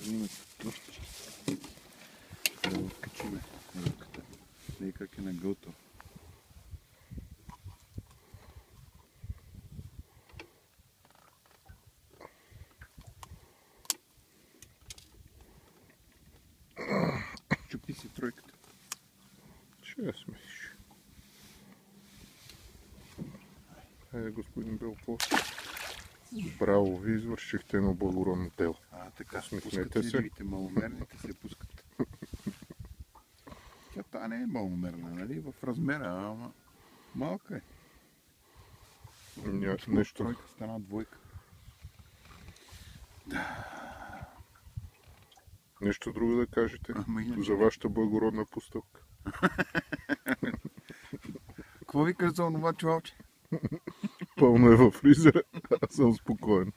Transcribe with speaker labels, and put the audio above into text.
Speaker 1: Снимат площи. Да откачиме ръката. Не как е на гълто. Чупи си тройката.
Speaker 2: Ще я смешиш. Хайде, господин Белпов. Браво, ви извършихте едно благородно дело.
Speaker 1: Така,
Speaker 2: Усмихнете се.
Speaker 1: Ливите маломерните се пускат. Тя не е маломерна, нали? В размера, ама малка е.
Speaker 2: Нещо.
Speaker 1: Тройка стана двойка.
Speaker 2: Нещо друго да кажете за вашата благородна постъпка.
Speaker 1: Какво викаш за онова чувалче?
Speaker 2: Пълно е във фризера, аз съм спокоен.